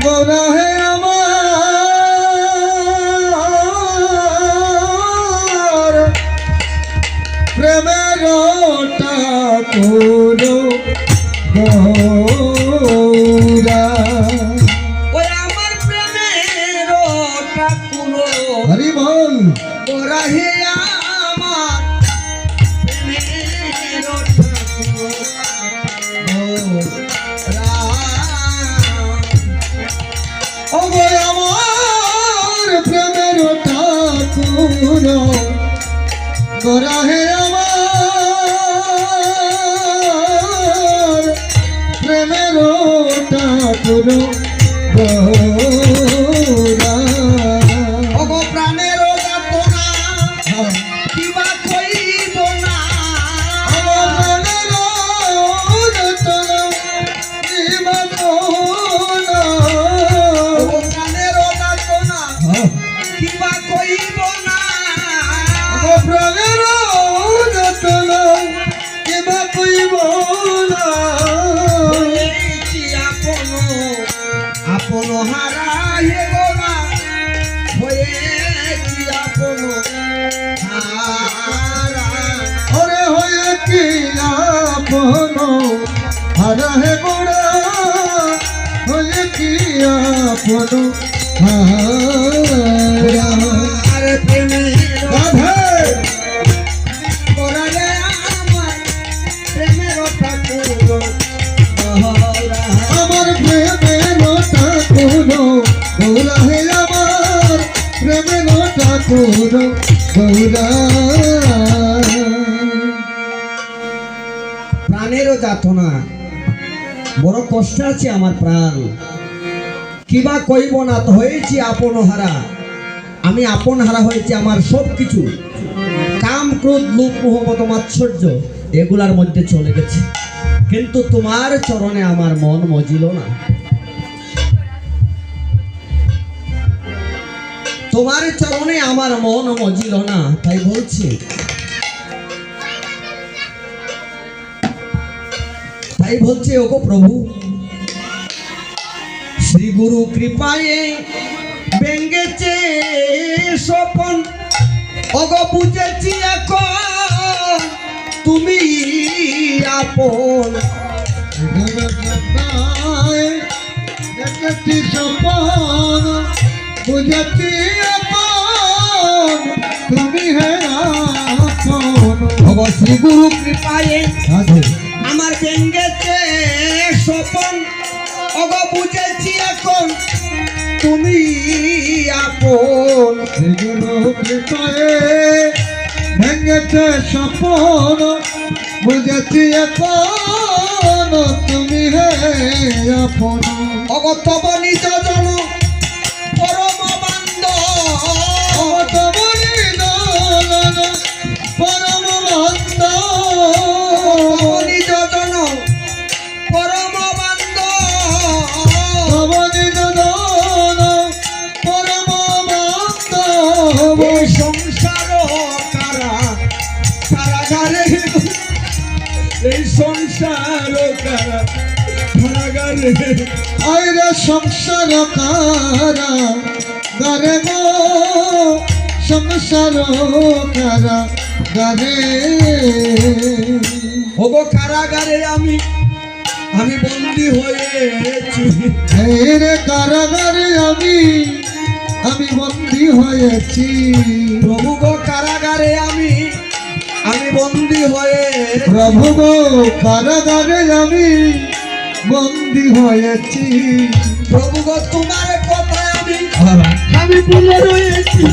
গোরা হে আমার প্রেমের ঠাকুর গৌরা ওই আমার প্রেমের ঠাকুর হরি বল গোরা হে আমার প্রেমের ঠাকুর ও গো আমার প্রেমের ঠাকুর গোরা হে আমার প্রেমের ঠাকুর গৌরা ওগো প্রাণের যাতনা কিবা কইব না ওগো প্রাণের যাতনা কিবা কইব না হয়েছি আপন হারা হে গোরা হয়েছি আপন হারা ওরে হয়ে কি আপন হারা হে গোড়া হয়ে কি আপন হারা আর প্রেমের রাধে গোরা রে আমার প্রেমের ঠাকুর গৌরা আমার প্রেমের ঠাকুর গৌরা হে আমার প্রেমের ঠাকুর গৌরা প্রাণেরও যাতনা বড় কষ্ট আছে আমার প্রাণ কিবা কইব না তো হয়েছি আপন হারা আমি আপন হারা হয়েছি আমার সব কিছু কাম ক্রোধ লোভ মোহ মত মাৎসর্য এগুলার মধ্যে চলে গেছে কিন্তু তোমার চরণে আমার মন মজিল না তোমার চরণে আমার মন মজিল না তাই বলছি ওগো প্রভু শ্রী গুরু কৃপায় ভেঙ্গেছে স্বপন ওগো বুঝেছি এখন তুমি আপন দেখেছি সপন বুঝেছি আপন তুমি হে আপন ওগো শ্রী গুরু কৃপায় রাধে আমার ভেঙ্গেছে স্বপন ওগো বুঝেছি এখন তুমি আপন সেগুলো কৃপায় ভেঙেছে স্বপন বুঝেছি এখন তুমি হে আপন ওগো তব নিজ জন পরম বান্ধব তবনি দলন পরম বন্ধ নিজ জন পরম বান্ধব তবনি দলন পরম বন্ধ এই সংসার কারাগারে এই সংসার কারাগারে আইরে সংসার কারা গারে গো সংসার কারা গারে ওগো কারাগারে আমি বন্দী হয়েছি রে কারাগারে আমি বন্দী হয়েছি প্রভু গো কারাগারে আমি বন্দী হয়ে প্রভু গো কারাগারে আমি বন্দী হয়েছি প্রভু গো তোমার কথায় আমি ভুলে রয়েছি